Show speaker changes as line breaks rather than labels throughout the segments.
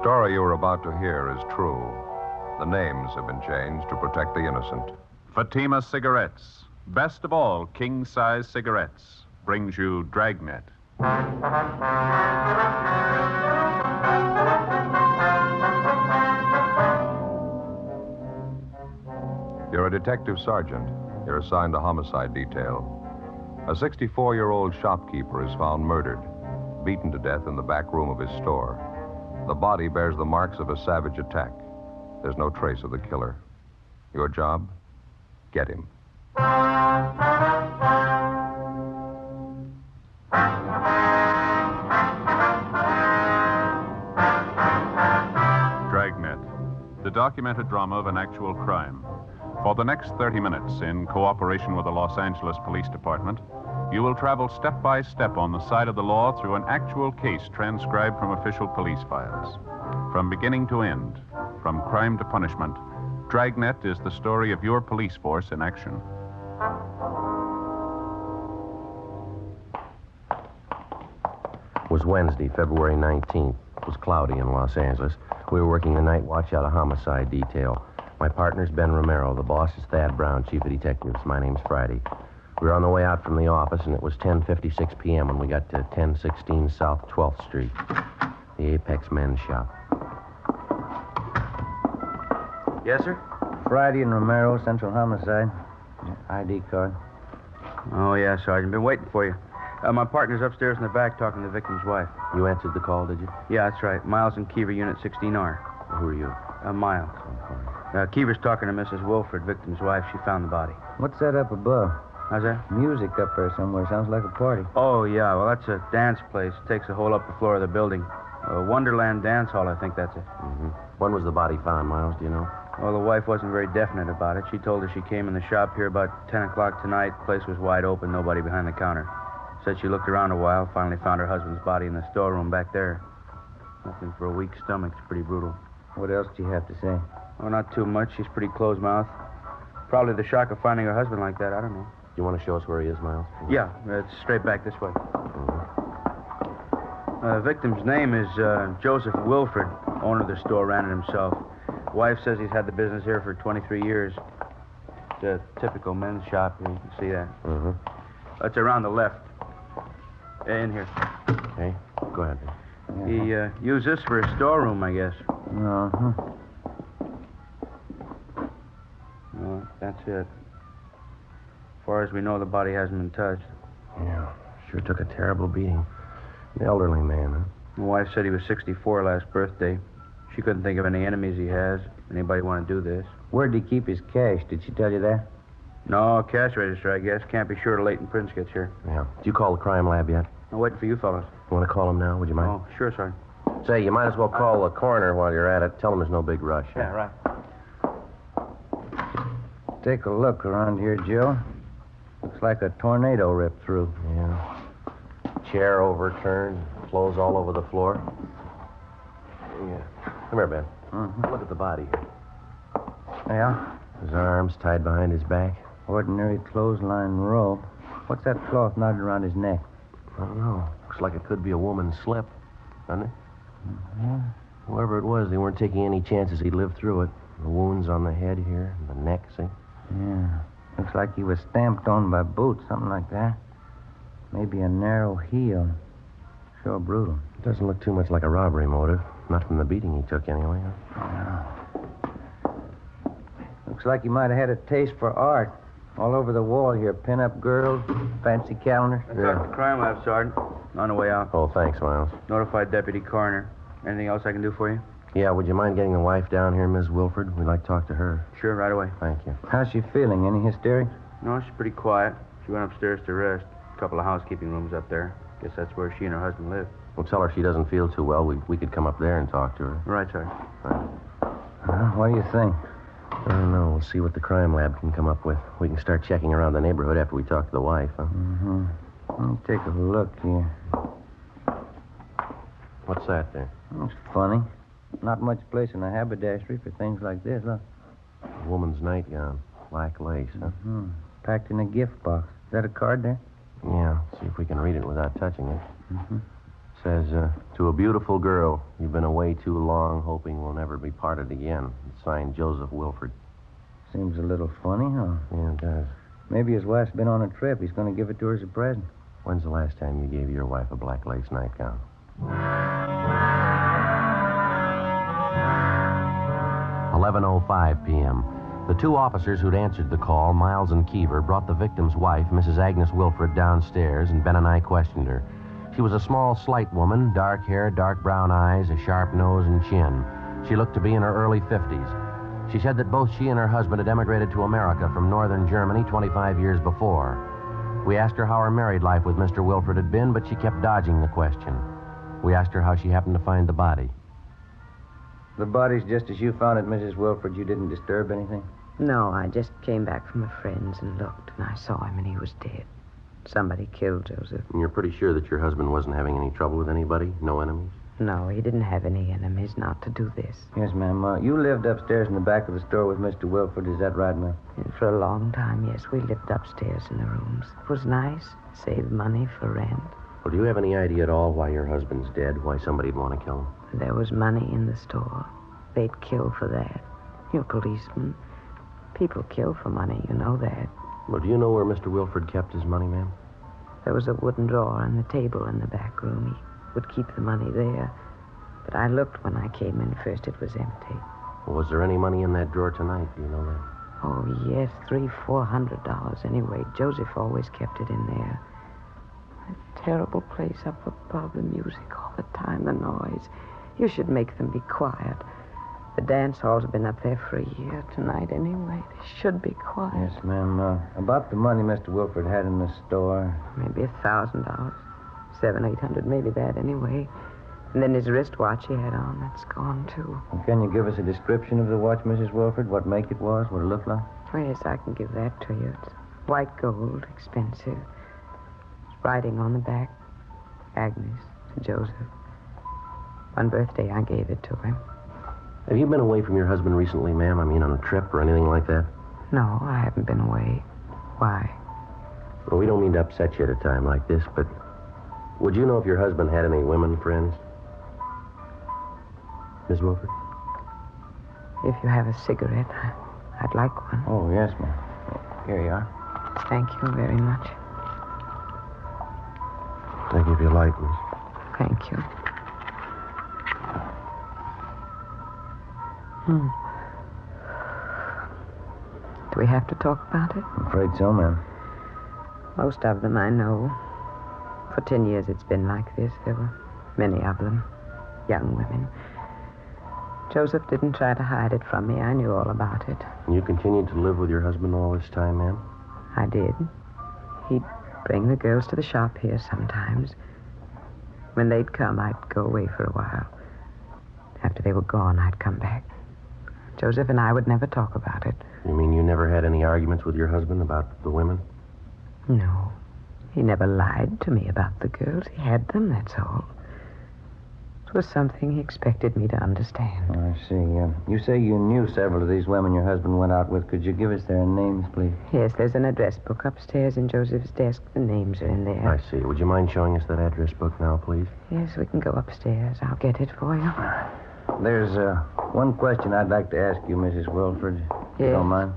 story you are about to hear is true. The names have been changed to protect the innocent.
Fatima Cigarettes, best of all king-size cigarettes, brings you Dragnet.
You're a detective sergeant. You're assigned to homicide detail. A 64-year-old shopkeeper is found murdered, beaten to death in the back room of his store. The body bears the marks of a savage attack. There's no trace of the killer. Your job? Get him.
Dragnet, the documented drama of an actual crime. For the next 30 minutes, in cooperation with the Los Angeles Police Department, you will travel step by step on the side of the law through an actual case transcribed from official police files. From beginning to end, from crime to punishment, Dragnet is the story of your police force in action.
It was Wednesday, February 19th. It was cloudy in Los Angeles. We were working the night watch out of homicide detail. My partner's Ben Romero. The boss is Thad Brown, chief of detectives. My name's Friday. We were on the way out from the office, and it was 10:56 p.m. when we got to 1016 South 12th Street, the Apex Men's Shop.
Yes, sir?
Friday and Romero, Central Homicide. ID card.
Oh, yeah, Sergeant. Been waiting for you. My partner's upstairs in the back talking to the victim's wife.
You answered the call, did you?
Yeah, that's right. Miles and Kiever, Unit 16R.
Who are you?
Miles. Kiever's talking to Mrs. Wilford, victim's wife. She found the body.
What's that up above?
How's that?
Music up there somewhere. Sounds like a party.
Oh, yeah. Well, that's a dance place. Takes the whole upper floor of the building. Wonderland Dance Hall, I think that's it.
Mm-hmm. When was the body found, Miles? Do you know?
Well, the wife wasn't very definite about it. She told us she came in the shop here about 10 o'clock tonight. The place was wide open, nobody behind the counter. Said she looked around a while, finally found her husband's body in the storeroom back there. Nothing for a weak stomach. It's pretty brutal.
What else do you have to say?
Oh, not too much. She's pretty closed-mouthed. Probably the shock of finding her husband like that. I don't know.
Do you want to show us where he is, Miles?
Yeah, it's straight back this way.
Mm-hmm.
Victim's name is Joseph Wilford. Owner of the store, ran it himself. Wife says he's had the business here for 23 years. It's a typical men's shop. You can see that.
Mm-hmm.
It's around the left. In here.
Okay, go ahead.
He used this for his storeroom, I guess.
Uh-huh.
Well, that's it. As far as we know, the body hasn't been touched.
Yeah, sure took a terrible beating. An elderly man, huh?
My wife said he was 64 last birthday. She couldn't think of any enemies he has. Anybody want to do this?
Where'd he keep his cash? Did she tell you that?
No, cash register, I guess. Can't be sure till Leighton Prince gets here.
Yeah. Did you call the crime lab yet?
I'm waiting for you fellas.
You want to call him now? Would you mind?
Oh, sure, Sergeant.
Say, you might as well call the coroner while you're at it. Tell him there's no big rush.
Yeah, right.
Take a look around here, Joe. Looks like a tornado ripped through.
Yeah. Chair overturned, clothes all over the floor. Yeah. Come here, Ben.
Mm-hmm.
Look at the body.
Yeah?
His arms tied behind his back.
Ordinary clothesline rope. What's that cloth knotted around his neck?
I don't know. Looks like it could be a woman's slip, doesn't it?
Mm-hmm.
Whoever it was, they weren't taking any chances he'd live through it. The wounds on the head here, and the neck, see?
Yeah. Looks like he was stamped on by boots, something like that. Maybe a narrow heel. Sure brutal.
It doesn't look too much like a robbery motive. Not from the beating he took, anyway.
Yeah. Looks like he might have had a taste for art. All over the wall here, pin-up girls, fancy calendars.
I talked to the crime lab, Sergeant. On the way out.
Oh, thanks, Miles.
Notified Deputy Coroner. Anything else I can do for you?
Yeah, would you mind getting the wife down here, Ms. Wilford? We'd like to talk to her.
Sure, right away.
Thank you.
How's she feeling? Any hysterics?
No, she's pretty quiet. She went upstairs to rest. A couple of housekeeping rooms up there. Guess that's where she and her husband live.
Well, tell her she doesn't feel too well. We could come up there and talk to her.
Right, Sergeant.
Right.
What do you think?
I don't know. We'll see what the crime lab can come up with. We can start checking around the neighborhood after we talk to the wife, huh?
Mm-hmm. Let me take a look here.
What's that there?
It's funny. Not much place in a haberdashery for things like this, look.
A woman's nightgown. Black lace, huh?
Mm-hmm. Packed in a gift box. Is that a card there?
Yeah. See if we can read it without touching it.
Mm-hmm.
Says, to a beautiful girl, you've been away too long, hoping we'll never be parted again. It's signed Joseph Wilford.
Seems a little funny, huh?
Yeah, it does.
Maybe his wife's been on a trip. He's going to give it to her as a present.
When's the last time you gave your wife a black lace nightgown? 11:05 p.m. The two officers who'd answered the call, Miles and Keever, brought the victim's wife, Mrs. Agnes Wilford, downstairs, and Ben and I questioned her. She was a small, slight woman, dark hair, dark brown eyes, a sharp nose and chin. She looked to be in her early 50s. She said that both she and her husband had emigrated to America from northern Germany 25 years before. We asked her how her married life with Mr. Wilford had been, but she kept dodging the question. We asked her how she happened to find the body.
The body's just as you found it, Mrs. Wilford. You didn't disturb anything?
No, I just came back from a friend's and looked, and I saw him, and he was dead. Somebody killed Joseph.
And you're pretty sure that your husband wasn't having any trouble with anybody? No enemies?
No, he didn't have any enemies not to do this.
Yes, ma'am. You lived upstairs in the back of the store with Mr. Wilford. Is that right, ma'am?
And for a long time, yes, we lived upstairs in the rooms. It was nice. Saved money for rent.
Well, do you have any idea at all why your husband's dead? Why somebody'd want to kill him?
There was money in the store. They'd kill for that. You're policemen. People kill for money, you know that.
Well, do you know where Mr. Wilford kept his money, ma'am?
There was a wooden drawer on the table in the back room. He would keep the money there. But I looked when I came in first. It was empty.
Well, was there any money in that drawer tonight? Do you know that?
Oh, yes, $300-400 anyway. Joseph always kept it in there. A terrible place up above, the music all the time, the noise. You should make them be quiet. The dance hall's been up there for a year tonight anyway. They should be quiet.
Yes, ma'am. About the money Mr. Wilford had in the store.
Maybe $1,000. $700-800, maybe that anyway. And then his wristwatch he had on, that's gone too.
Well, can you give us a description of the watch, Mrs. Wilford? What make it was? What it looked like?
Oh, yes, I can give that to you. It's white gold, expensive. It's writing on the back, Agnes to Joseph. One birthday I gave it to him.
Have you been away from your husband recently, ma'am? I mean, on a trip or anything like that?
No, I haven't been away. Why?
Well, we don't mean to upset you at a time like this, but would you know if your husband had any women friends? Miss Wilford?
If you have a cigarette, I'd like one.
Oh, yes, ma'am. Here you are.
Thank you very much.
Thank you if you like, miss.
Thank you. Do we have to talk about it?
I'm afraid so, ma'am.
Most of them I know. For 10 years it's been like this. There were many of them. Young women. Joseph didn't try to hide it from me. I knew all about it.
And you continued to live with your husband all this time, ma'am?
I did. He'd bring the girls to the shop here sometimes. When they'd come, I'd go away for a while. After they were gone, I'd come back. Joseph and I would never talk about it.
You mean you never had any arguments with your husband about the women?
No. He never lied to me about the girls. He had them, that's all. It was something he expected me to understand.
Oh, I see. You say you knew several of these women your husband went out with. Could you give us their names, please?
Yes, there's an address book upstairs in Joseph's desk. The names are in there.
I see. Would you mind showing us that address book now, please?
Yes, we can go upstairs. I'll get it for you.
There's one question I'd like to ask you, Mrs. Wilford. If you don't mind.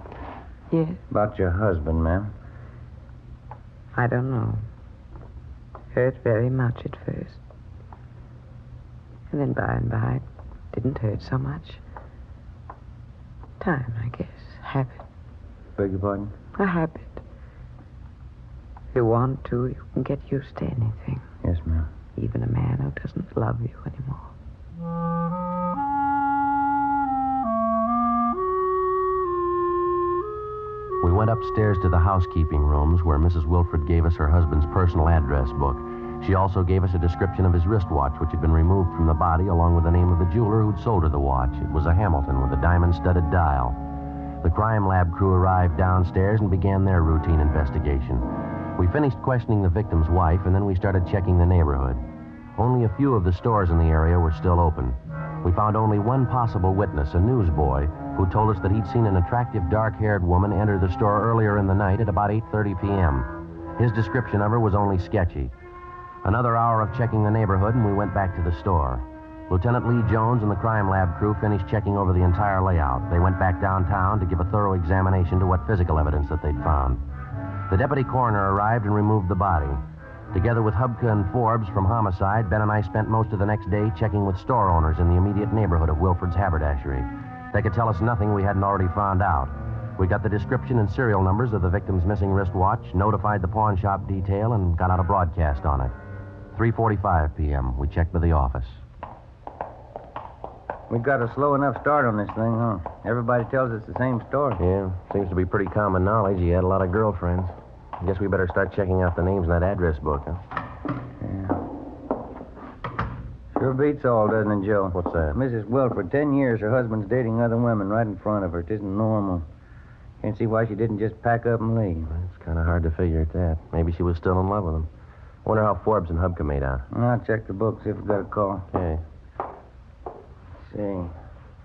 Yes?
About your husband, ma'am.
I don't know. Hurt very much at first. And then by and by, it didn't hurt so much. Time, I guess. Habit.
Beg your pardon?
A habit. If you want to, you can get used to anything.
Yes, ma'am.
Even a man who doesn't love you anymore.
We went upstairs to the housekeeping rooms where Mrs. Wilford gave us her husband's personal address book. She also gave us a description of his wristwatch, which had been removed from the body, along with the name of the jeweler who'd sold her the watch. It was a Hamilton with a diamond-studded dial. The crime lab crew arrived downstairs and began their routine investigation. We finished questioning the victim's wife, and then we started checking the neighborhood. Only a few of the stores in the area were still open. We found only one possible witness, a newsboy, who told us that he'd seen an attractive dark-haired woman enter the store earlier in the night at about 8:30 p.m. His description of her was only sketchy. Another hour of checking the neighborhood, and we went back to the store. Lieutenant Lee Jones and the crime lab crew finished checking over the entire layout. They went back downtown to give a thorough examination to what physical evidence that they'd found. The deputy coroner arrived and removed the body. Together with Hubka and Forbes from homicide, Ben and I spent most of the next day checking with store owners in the immediate neighborhood of Wilford's haberdashery. They could tell us nothing we hadn't already found out. We got the description and serial numbers of the victim's missing wristwatch, notified the pawn shop detail, and got out a broadcast on it. 3:45 p.m. We checked with the office.
We got a slow enough start on this thing, huh? Everybody tells us the same story.
Yeah, seems to be pretty common knowledge. He had a lot of girlfriends. I guess we better start checking out the names in that address book, huh?
Yeah. Sure beats all, doesn't it, Joe?
What's that?
Mrs. Wilford, 10 years her husband's dating other women right in front of her. It isn't normal. Can't see why she didn't just pack up and leave.
It's kind of hard to figure at that. Maybe she was still in love with him. I wonder how Forbes and Hubka made out.
I'll check the book, see if we got a call.
Okay.
See.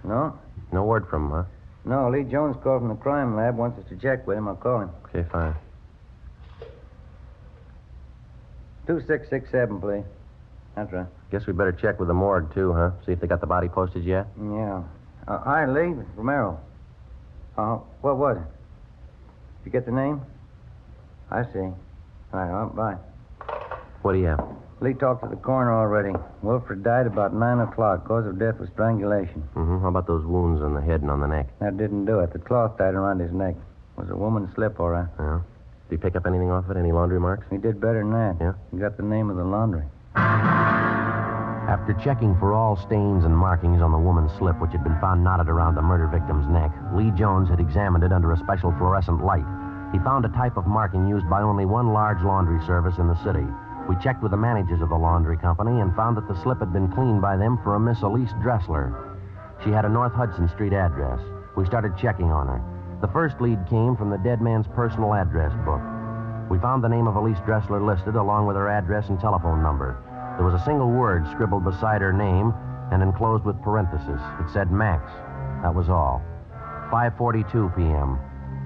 No?
No word from him, huh?
No, Lee Jones called from the crime lab, wants us to check with him. I'll call him.
Okay, fine.
2667, please. That's right.
Guess we better check with the morgue, too, huh? See if they got the body posted yet?
Yeah. Hi, Lee. Romero. What was it? Did you get the name? I see. All right, bye.
What do you have?
Lee talked to the coroner already. Wilford died about 9 o'clock. Cause of death was strangulation.
Mm-hmm. How about those wounds on the head and on the neck?
That didn't do it. The cloth tied around his neck. Was a woman's slip, all right.
Yeah. Did he pick up anything off it? Any laundry marks?
He did better than that.
Yeah?
He got the name of the laundry.
After checking for all stains and markings on the woman's slip, which had been found knotted around the murder victim's neck, Lee Jones had examined it under a special fluorescent light. He found a type of marking used by only one large laundry service in the city. We checked with the managers of the laundry company and found that the slip had been cleaned by them for a Miss Elise Dressler. She had a North Hudson Street address. We started checking on her. The first lead came from the dead man's personal address book. We found the name of Elise Dressler listed along with her address and telephone number. There was a single word scribbled beside her name and enclosed with parentheses. It said Max. That was all. 5:42 p.m.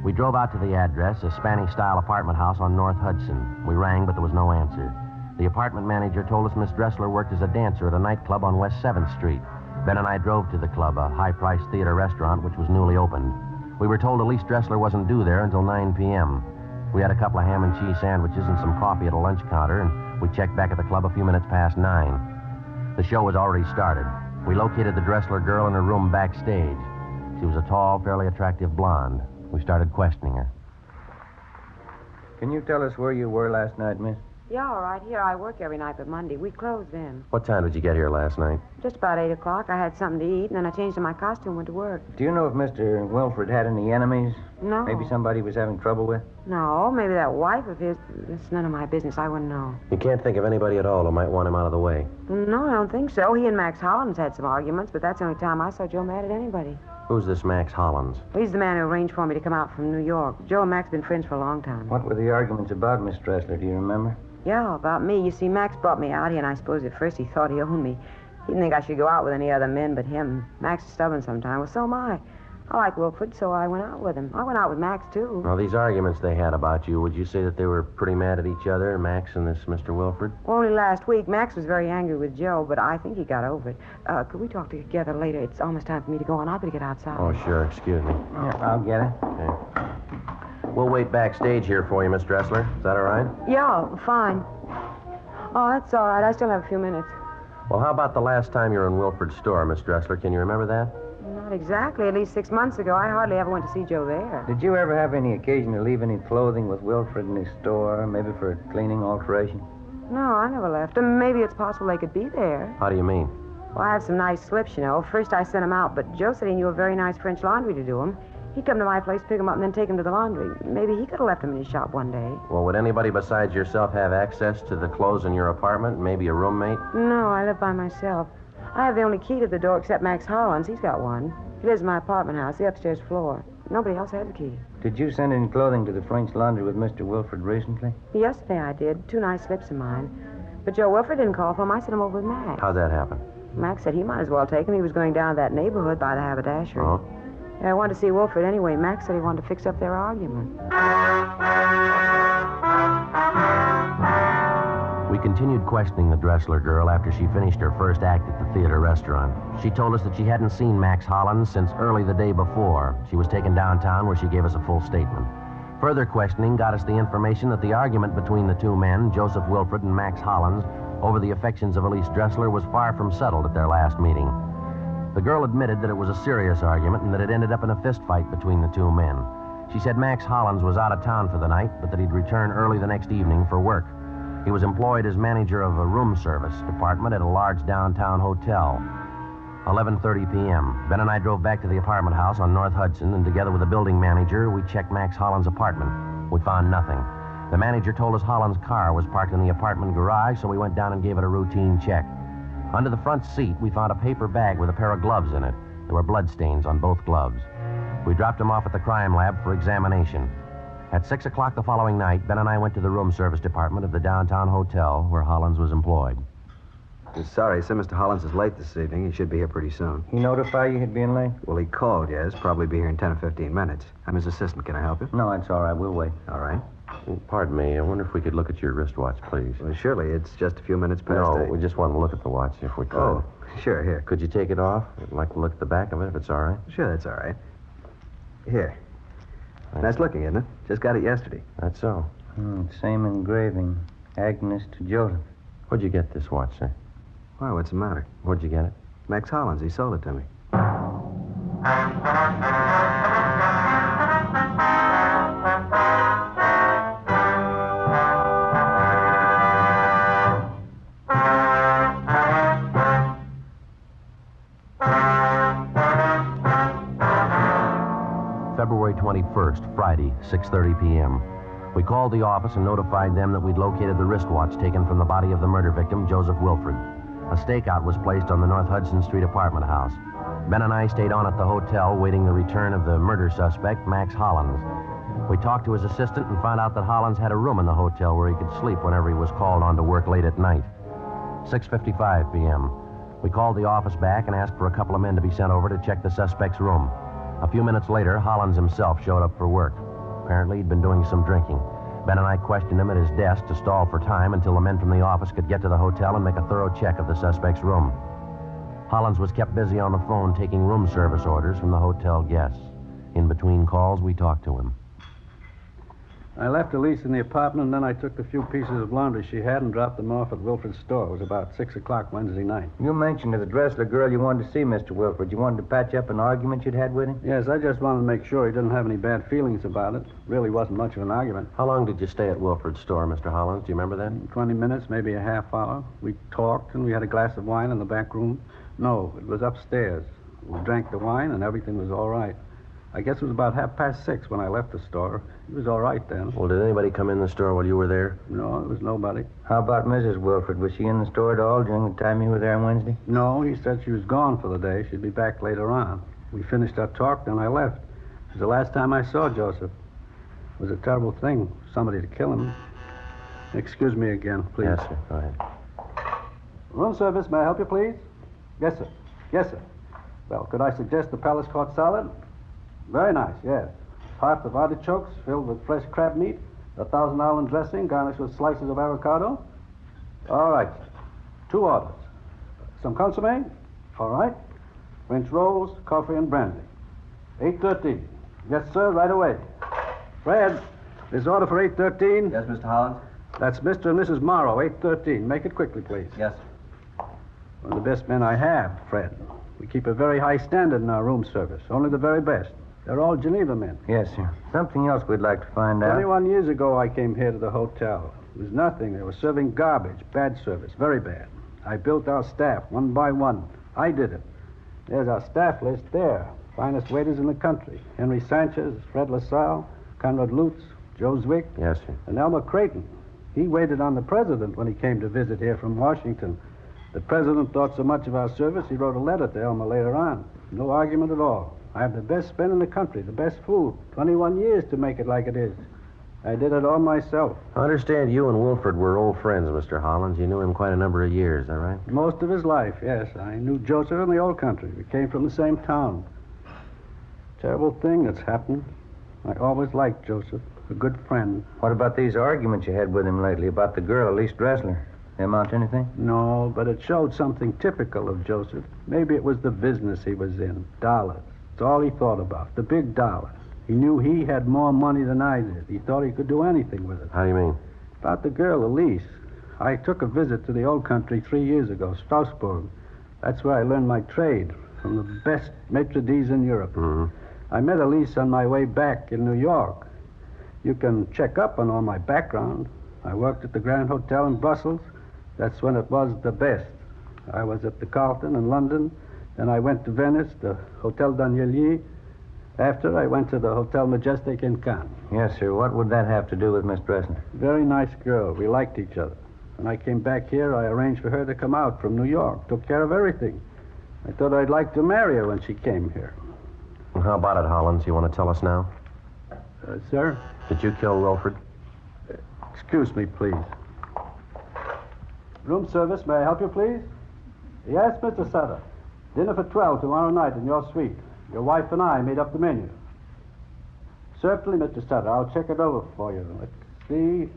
We drove out to the address, a Spanish-style apartment house on North Hudson. We rang, but there was no answer. The apartment manager told us Miss Dressler worked as a dancer at a nightclub on West 7th Street. Ben and I drove to the club, a high-priced theater restaurant which was newly opened. We were told Elise Dressler wasn't due there until 9 p.m. We had a couple of ham and cheese sandwiches and some coffee at a lunch counter, and we checked back at the club a few minutes past 9. The show was already started. We located the Dressler girl in her room backstage. She was a tall, fairly attractive blonde. We started questioning her.
Can you tell us where you were last night, miss?
Yeah, all right. Here I work every night but Monday. We close then.
What time did you get here last night?
Just about 8 o'clock. I had something to eat, and then I changed in my costume and went to work.
Do you know if Mr. Wilford had any enemies?
No.
Maybe somebody he was having trouble with?
No, maybe that wife of his. It's none of my business. I wouldn't know.
You can't think of anybody at all who might want him out of the way.
No, I don't think so. He and Max Hollins had some arguments, but that's the only time I saw Joe mad at anybody.
Who's this Max Hollins?
He's the man who arranged for me to come out from New York. Joe and Max have been friends for a long time.
What were the arguments about, Miss Dressler? Do you remember?
Yeah, about me. You see, Max brought me out here, and I suppose at first he thought he owned me. He didn't think I should go out with any other men but him. Max is stubborn sometimes. Well, so am I. I like Wilford, so I went out with him. I went out with Max, too.
Well, these arguments they had about you, would you say that they were pretty mad at each other, Max and this Mr. Wilford?
Only last week, Max was very angry with Joe, but I think he got over it. Could we talk together later? It's almost time for me to go on. I'll better get outside.
Oh, sure. Excuse me.
Yeah, I'll get it.
Okay. We'll wait backstage here for you, Miss Dressler. Is that all right?
Yeah, fine. Oh, that's all right. I still have a few minutes.
Well, how about the last time you were in Wilford's store, Miss Dressler? Can you remember that?
Not exactly. At least 6 months ago. I hardly ever went to see Joe there.
Did you ever have any occasion to leave any clothing with Wilford in his store, maybe for cleaning alteration?
No, I never left. Maybe it's possible they could be there.
How do you mean?
Well, I have some nice slips, you know. First I sent them out, but Joe said he knew a very nice French laundry to do them. He'd come to my place, pick them up, and then take them to the laundry. Maybe he could have left them in his shop one day.
Well, would anybody besides yourself have access to the clothes in your apartment? Maybe a roommate?
No, I live by myself. I have the only key to the door except Max Hollins. He's got one. He lives in my apartment house, the upstairs floor. Nobody else has a key.
Did you send any clothing to the French laundry with Mr. Wilford recently?
Yesterday I did. 2 nice slips of mine. But Joe Wilford didn't call for them. I sent them over with Max.
How'd that happen?
Max said he might as well take them. He was going down to that neighborhood by the haberdashery.
Oh?
Yeah, I wanted to see Wilford anyway. Max said he wanted to fix up their argument.
We continued questioning the Dressler girl after she finished her first act at the theater restaurant. She told us that she hadn't seen Max Hollins since early the day before. She was taken downtown where she gave us a full statement. Further questioning got us the information that the argument between the two men, Joseph Wilfred and Max Hollins, over the affections of Elise Dressler was far from settled at their last meeting. The girl admitted that it was a serious argument and that it ended up in a fist fight between the two men. She said Max Hollins was out of town for the night, but that he'd return early the next evening for work. He was employed as manager of a room service department at a large downtown hotel. 11:30 p.m. Ben and I drove back to the apartment house on North Hudson, and together with the building manager, we checked Max Hollins' apartment. We found nothing. The manager told us Hollins' car was parked in the apartment garage, so we went down and gave it a routine check. Under the front seat, we found a paper bag with a pair of gloves in it. There were bloodstains on both gloves. We dropped them off at the crime lab for examination. At 6 o'clock the following night, Ben and I went to the room service department of the downtown hotel where Hollins was employed.
Sorry, sir, Mr. Hollins is late this evening. He should be here pretty soon.
He notify you he'd been late?
Well, he called, yes. Probably be here in 10 or 15 minutes. I'm his assistant. Can I help you?
No, it's all right. We'll wait.
All right.
Pardon me, I wonder if we could look at your wristwatch, please.
Well, surely. It's just a few minutes past
No,
8.
we just want to look at the watch if we could.
Oh, sure, here.
Could you take it off? I'd like to look at the back of it if it's all right.
Sure, that's all right. Here. Nice looking, isn't it? Just got it yesterday.
That's so.
Same engraving. Agnes to Joseph.
Where'd you get this watch, sir?
Why, what's the matter?
Where'd you get it?
Max Hollins, he sold it to me.
February 21st, Friday, 6:30 p.m. We called the office and notified them that we'd located the wristwatch taken from the body of the murder victim, Joseph Wilfred. A stakeout was placed on the North Hudson Street apartment house. Ben and I stayed on at the hotel waiting the return of the murder suspect, Max Hollins. We talked to his assistant and found out that Hollins had a room in the hotel where he could sleep whenever he was called on to work late at night. 6:55 p.m. We called the office back and asked for a couple of men to be sent over to check the suspect's room. A few minutes later, Hollins himself showed up for work. Apparently, he'd been doing some drinking. Ben and I questioned him at his desk to stall for time until the men from the office could get to the hotel and make a thorough check of the suspect's room. Hollins was kept busy on the phone taking room service orders from the hotel guests. In between calls, we talked to him.
I left Elise in the apartment, and then I took the few pieces of laundry she had and dropped them off at Wilfred's store. It was about 6 o'clock Wednesday night.
You mentioned to the Dressler girl you wanted to see Mr. Wilfred. You wanted to patch up an argument you'd had with him?
Yes, I just wanted to make sure he didn't have any bad feelings about it. Really wasn't much of an argument.
How long did you stay at Wilfred's store, Mr. Hollins? Do you remember that?
20 minutes, maybe a half hour. We talked, and we had a glass of wine in the back room. No, it was upstairs. We drank the wine, and everything was all right. I guess it was about 6:30 when I left the store. He was all right then.
Well, did anybody come in the store while you were there?
No, it was nobody.
How about Mrs. Wilfred? Was she in the store at all during the time you were there on Wednesday?
No, he said she was gone for the day. She'd be back later on. We finished our talk, then I left. It was the last time I saw Joseph. It was a terrible thing, somebody to kill him. Excuse me again, please.
Yes, sir. Go ahead.
Room service, may I help you, please? Yes, sir. Yes, sir. Well, could I suggest the Palace Court salad? Very nice, yes. Hearts of artichokes filled with fresh crab meat, a Thousand Island dressing garnished with slices of avocado. All right. 2 orders. Some consomme? All right. French rolls, coffee, and brandy. 8:13. Yes, sir, right away. Fred, this order for 8:13.
Yes, Mr. Hollins?
That's Mr. and Mrs. Morrow, 8:13. Make it quickly, please.
Yes, sir.
One of the best men I have, Fred. We keep a very high standard in our room service, only the very best. They're all Geneva men.
Yes, sir. Something else we'd like to find out.
21 years ago, I came here to the hotel. It was nothing. They were serving garbage, bad service, very bad. I built our staff one by one. I did it. There's our staff list there. Finest waiters in the country. Henry Sanchez, Fred LaSalle, Conrad Lutz, Joe Zwick,
Yes, sir.
and Elmer Creighton. He waited on the president when he came to visit here from Washington. The president thought so much of our service, he wrote a letter to Elmer later on. No argument at all. I have the best men in the country, the best food. 21 years to make it like it is. I did it all myself.
I understand you and Wilfred were old friends, Mr. Hollins. You knew him quite a number of years, is that right?
Most of his life, yes. I knew Joseph in the old country. We came from the same town. Terrible thing that's happened. I always liked Joseph, a good friend.
What about these arguments you had with him lately about the girl, Elise Dressler? They amount to anything?
No, but it showed something typical of Joseph. Maybe it was the business he was in. Dollars. It's all he thought about. The big dollar. He knew he had more money than I did. He thought he could do anything with it.
How do you mean?
About the girl, Elise. I took a visit to the old country 3 years ago, Strasbourg. That's where I learned my trade, from the best maitre d's in Europe.
Mm-hmm.
I met Elise on my way back in New York. You can check up on all my background. I worked at the Grand Hotel in Brussels. That's when it was the best. I was at the Carlton in London. Then I went to Venice, the Hotel Danielier. After, I went to the Hotel Majestic in Cannes.
Yes, sir. What would that have to do with Miss Dresden?
Very nice girl. We liked each other. When I came back here, I arranged for her to come out from New York. Took care of everything. I thought I'd like to marry her when she came here.
And how about it, Hollins? You want to tell us now?
Sir?
Did you kill Wilford?
Excuse me, please. Room service, may I help you, please? Yes, Mr. Sutter. Dinner for 12 tomorrow night in your suite. Your wife and I made up the menu. Certainly, Mr. Sutter. I'll check it over for you. Let's see.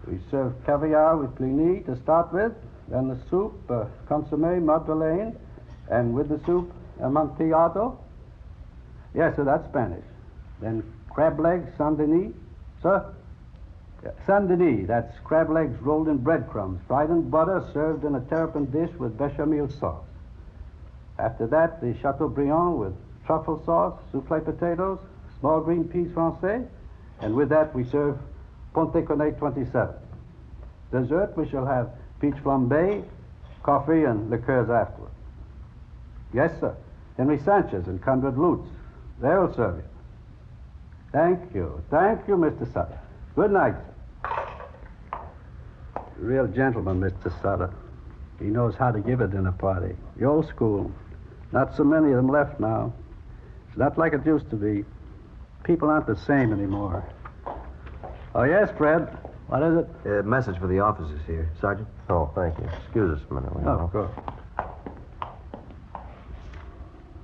We serve caviar with blini to start with. Then the soup, consommé madeleine. And with the soup, amontillado. Yes, sir, that's Spanish. Then crab legs, Saint-Denis. Sir? Yeah, Saint-Denis, that's crab legs rolled in breadcrumbs, fried in butter, served in a terrapin dish with bechamel sauce. After that, the Chateaubriand with truffle sauce, soufflé potatoes, small green peas français, and with that we serve Ponte Cornet 27. Dessert, we shall have peach flambé, coffee, and liqueurs afterward. Yes, sir. Henry Sanchez and Conrad Lutz. They'll serve you. Thank you. Thank you, Mr. Sutter. Good night, sir. Real gentleman, Mr. Sutter. He knows how to give a dinner party. The old school. Not so many of them left now. It's not like it used to be. People aren't the same anymore. Oh, yes, Fred. What is it?
A message for the officers here, Sergeant.
Oh, thank you. Excuse us a minute. will you?
Oh, good.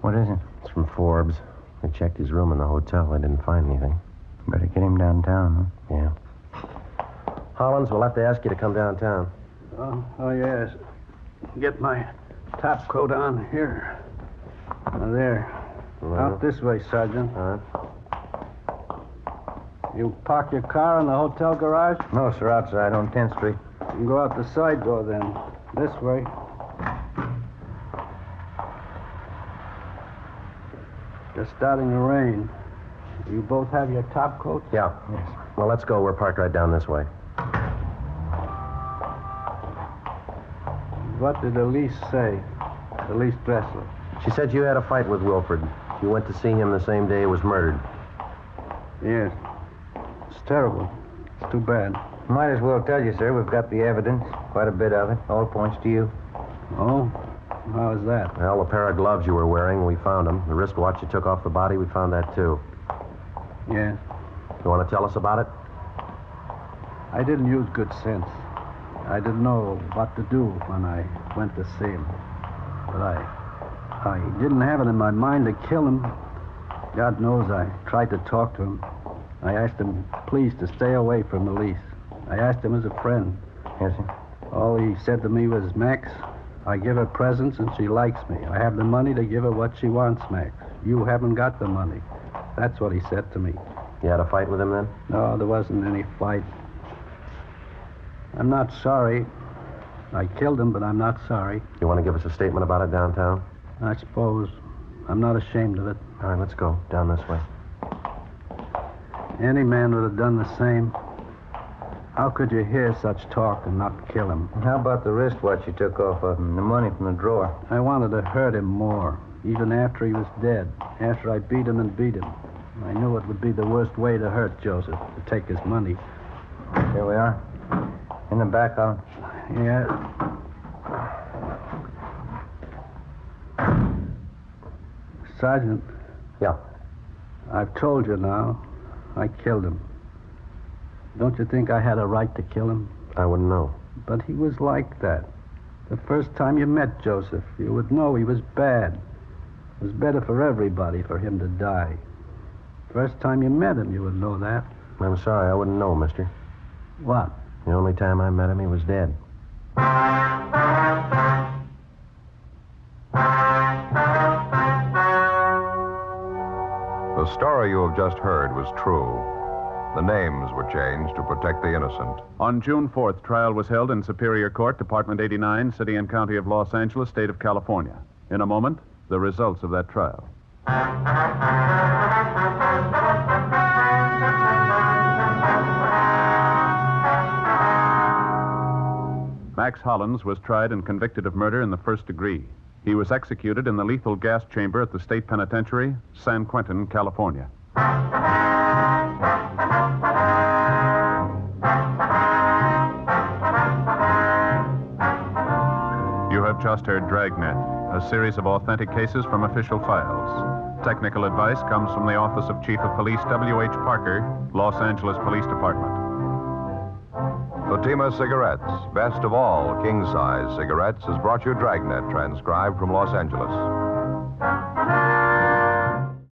What is it?
It's from Forbes. They checked his room in the hotel. They didn't find anything.
Better get him downtown,
Yeah. Hollins, we'll have to ask you to come downtown.
Oh, yes. Get my top coat on here. There. Out this way, Sergeant.
All right.
You park your car in the hotel garage?
huh? No, sir, outside on 10th Street.
You can go out the side door then. This way. Just starting to rain. You both have your top coats?
Yeah.
Yes.
Well, let's go. We're parked right down this way.
What did Elise say? Elise Dressler.
She said you had a fight with Wilford. You went to see him the same day he was murdered.
Yes. It's terrible. It's too bad.
Might as well tell you, sir, we've got the evidence. Quite a bit of it. All points to you.
Oh? How is that?
Well, the pair of gloves you were wearing, we found them. The wristwatch you took off the body, we found that, too.
Yes.
You want to tell us about it?
I didn't use good sense. I didn't know what to do when I went to see him. But I didn't have it in my mind to kill him. God knows I tried to talk to him. I asked him, please, to stay away from Elise. I asked him as a friend.
Yes, sir.
All he said to me was, Max, I give her presents and she likes me. I have the money to give her what she wants, Max. You haven't got the money. That's what he said to me.
You had a fight with him then?
No, there wasn't any fight. I'm not sorry. I killed him, but I'm not sorry.
You want to give us a statement about it downtown?
I suppose. I'm not ashamed of it.
All right, let's go. Down this way.
Any man would have done the same. How could you hear such talk and not kill him?
How about the wristwatch you took off of him, the money from the drawer?
I wanted to hurt him more, even after he was dead, after I beat him and beat him. I knew it would be the worst way to hurt Joseph, to take his money.
Here we are. In the back, Alan.
Yeah. Sergeant,
Yeah.
I've told you now. I killed him. Don't you think I had a right to kill him?
I wouldn't know.
But he was like that. The first time you met Joseph, you would know he was bad. It was better for everybody for him to die. First time you met him, you would know that.
I'm sorry, I wouldn't know, mister.
What?
The only time I met him, he was dead.
The story you have just heard was true. The names were changed to protect the innocent.
On June 4th, trial was held in Superior Court, Department 89, City and County of Los Angeles, State of California. In a moment, the results of that trial. Max Hollins was tried and convicted of murder in the first degree. He was executed in the lethal gas chamber at the State Penitentiary, San Quentin, California. You have just heard Dragnet, a series of authentic cases from official files. Technical advice comes from the Office of Chief of Police W.H. Parker, Los Angeles Police Department.
Fatima Cigarettes, best of all king-size cigarettes, has brought you Dragnet, transcribed from Los Angeles.